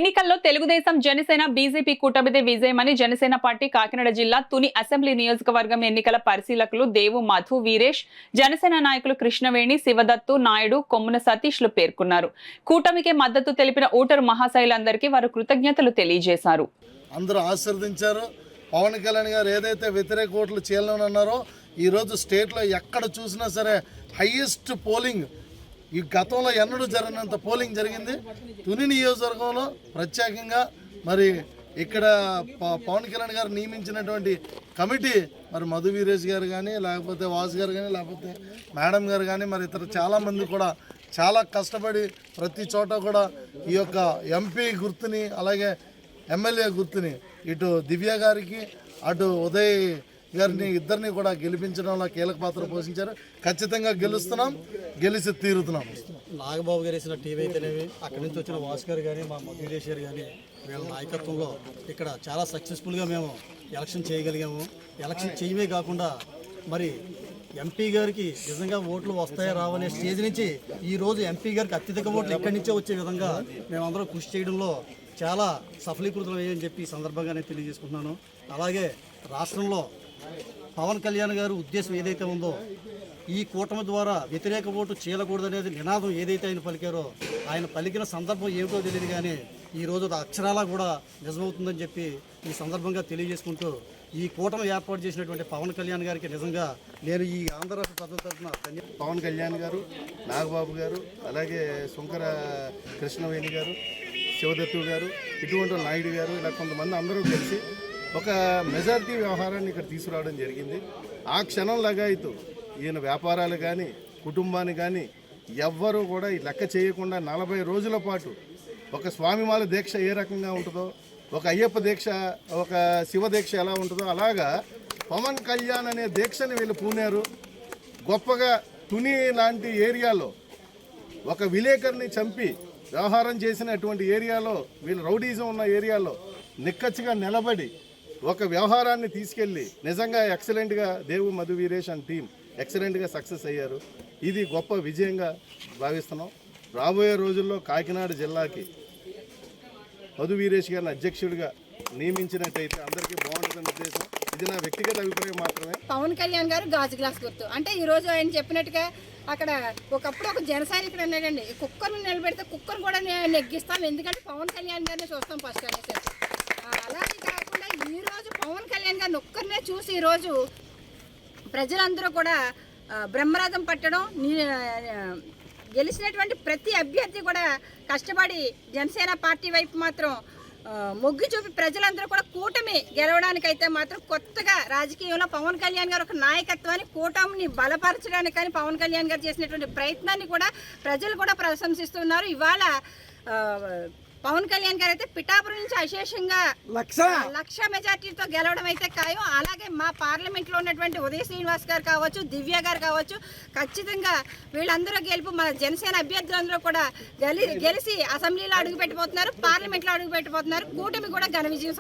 ఎన్నికల్లో Telugu Desam Janasena BJP కూటమిదే విజయమని Janasena party Kakinada జిల్లా Tuni assembly నియోజకవర్గం ఎన్నికల పరిశీలకులు దేవు మధు వీరేష్, జనసేన నాయకులు కృష్ణవేణి, శివదత్తు నాయుడు, కొమ్మున సతీష్లు పేర్కొన్నారు. కూటమికి మద్దతు తెలిపిన ఓటరు మహాశైలందరికీ వారు కృతజ్ఞతలు తెలియజేశారు. అందరూ ఆశీర్వదించారు. పవన్ కళ్యాణ్ గారు ఏదైతే వ్యతిరేక ఓట్లు చేయాలన్నారో ఈరోజు స్టేట్లో ఎక్కడ చూసినా సరే హైయెస్ట్ పోలింగ్ ఈ గతంలో ఎన్నడూ జరిగినంత పోలింగ్ జరిగింది. తుని నియోజకవర్గంలో ప్రత్యేకంగా మరి ఇక్కడ పవన్ కళ్యాణ్ గారు నియమించినటువంటి కమిటీ మరి మధు వీరేష్ గారు కానీ, లేకపోతే వాసు గారు కానీ, లేకపోతే మేడం గారు కానీ, మరి ఇతర చాలామంది కూడా చాలా కష్టపడి ప్రతి చోట కూడా ఈ యొక్క ఎంపీ గుర్తుని, అలాగే ఎమ్మెల్యే గుర్తుని ఇటు దివ్య గారికి అటు ఉదయ్ గారిని ఇద్దరిని కూడా గెలిపించడంలో కీలక పాత్ర పోషించారు. ఖచ్చితంగా గెలుస్తున్నాం, గెలిచి తీరుతున్నాం. నాగబాబు గారు వేసిన టీవీ అయితేనేవి, అక్కడి నుంచి వచ్చిన భాస్కర్ కానీ, మా మధురేష్ గారు కానీ వీళ్ళ నాయకత్వంలో ఇక్కడ చాలా సక్సెస్ఫుల్గా మేము ఎలక్షన్ చేయగలిగాము. ఎలక్షన్ చేయమే కాకుండా మరి ఎంపీ గారికి నిజంగా ఓట్లు వస్తాయా రావనే స్టేజ్ నుంచి ఈరోజు ఎంపీ గారికి అత్యధిక ఓట్లు ఎక్కడి నుంచే వచ్చే విధంగా మేమందరం కృషి చేయడంలో చాలా సఫలీకృతమయ్యని చెప్పి ఈ సందర్భంగా నేను తెలియజేసుకుంటున్నాను. అలాగే రాష్ట్రంలో పవన్ కళ్యాణ్ గారు ఉద్దేశం ఏదైతే ఉందో ఈ కూటమి ద్వారా వ్యతిరేక ఓటు చేయకూడదనేది నినాదం ఏదైతే ఆయన పలికారో, ఆయన పలికిన సందర్భం ఏమిటో తెలియదు కానీ ఈరోజు అక్షరాలా కూడా నిజమవుతుందని చెప్పి ఈ సందర్భంగా తెలియజేసుకుంటూ ఈ కూటమి ఏర్పాటు చేసినటువంటి పవన్ కళ్యాణ్ గారికి నిజంగా నేను ఈ ఆంధ్ర రాష్ట్ర ప్రజల తరఫున పవన్ కళ్యాణ్ గారు, నాగబాబు గారు, అలాగే శంకర కృష్ణవేణి గారు, శివదత్తు గారు, ఇటువంటి నాయుడు గారు, ఇలా కొంతమంది అందరూ కలిసి ఒక మెజారిటీ వ్యవహారాన్ని ఇక్కడ తీసుకురావడం జరిగింది. ఆ క్షణం లగాయితూ ఈయన వ్యాపారాలు కానీ, కుటుంబాన్ని కానీ ఎవ్వరూ కూడా లెక్క చేయకుండా 40 రోజుల పాటు ఒక స్వామిమాల దీక్ష ఏ రకంగా ఉంటుందో, ఒక అయ్యప్ప దీక్ష, ఒక శివ దీక్ష ఎలా ఉంటుందో అలాగా పవన్ కళ్యాణ్ అనే దీక్షని వీళ్ళు పూనారు. గొప్పగా తుని లాంటి ఏరియాలో ఒక విలేకరిని చంపి వ్యవహారం చేసినటువంటి ఏరియాలో, వీళ్ళు రౌడీజం ఉన్న ఏరియాలో నిక్కచ్చిగా నిలబడి ఒక వ్యవహారాన్ని తీసుకెళ్ళి నిజంగా ఎక్సలెంట్గా దేవు మధు వీరేష్ అండ్ టీం ఎక్సలెంట్గా సక్సెస్ అయ్యారు. ఇది గొప్ప విజయంగా భావిస్తున్నాం. రాబోయే రోజుల్లో కాకినాడ జిల్లాకి మధు వీరేష్ గారిని అధ్యక్షుడిగా నియమించినట్టయితే అందరికీ బాగుంటుందనే ఉద్దేశం. ఇది నా వ్యక్తిగత అభిప్రాయం మాత్రమే. పవన్ కళ్యాణ్ గారు గాజు గ్లాస్ గుర్తు అంటే ఈరోజు ఆయన చెప్పినట్టుగా అక్కడ ఒకప్పుడు ఒక జన సైనికుడు అన్నాడండి, కుక్కర్ని నిలబెడితే కుక్కర్ కూడా నెగ్గిస్తాం, ఎందుకంటే పవన్ కళ్యాణ్ గారిని చూస్తాం ఫస్ట్ అనేసి. అలాగే కాకుండా ఈరోజు పవన్ కళ్యాణ్ గారిని ఒక్కరినే చూసి ఈరోజు ప్రజలందరూ కూడా బ్రహ్మరథం పట్టడం, గెలిచినటువంటి ప్రతి అభ్యర్థి కూడా కష్టపడి జనసేన పార్టీ వైపు మాత్రం మొగ్గు చూపి ప్రజలందరూ కూడా కూటమి గెలవడానికైతే మాత్రం కొత్తగా రాజకీయంలో పవన్ కళ్యాణ్ గారు ఒక నాయకత్వాన్ని, కూటమిని బలపరచడానికి కానీ పవన్ కళ్యాణ్ గారు చేసినటువంటి ప్రయత్నాన్ని కూడా ప్రజలు కూడా ప్రశంసిస్తున్నారు. ఇవాళ పవన్ కళ్యాణ్ గారు అయితే పిఠాపురం నుంచి అశేషంగా లక్ష మెజార్టీతో గెలవడం అయితే ఖాయం. అలాగే మా పార్లమెంట్లో ఉన్నటువంటి ఉదయ్ శ్రీనివాస్ గారు కావచ్చు, దివ్య గారు కావచ్చు, ఖచ్చితంగా వీళ్ళందరూ గెలుపు మన జనసేన అభ్యర్థులందరూ కూడా గెలిచి అసెంబ్లీలో అడుగు పెట్టిపోతున్నారు, పార్లమెంట్లో అడుగు పెట్టిపోతున్నారు. కూటమి కూడా ఘన విజయం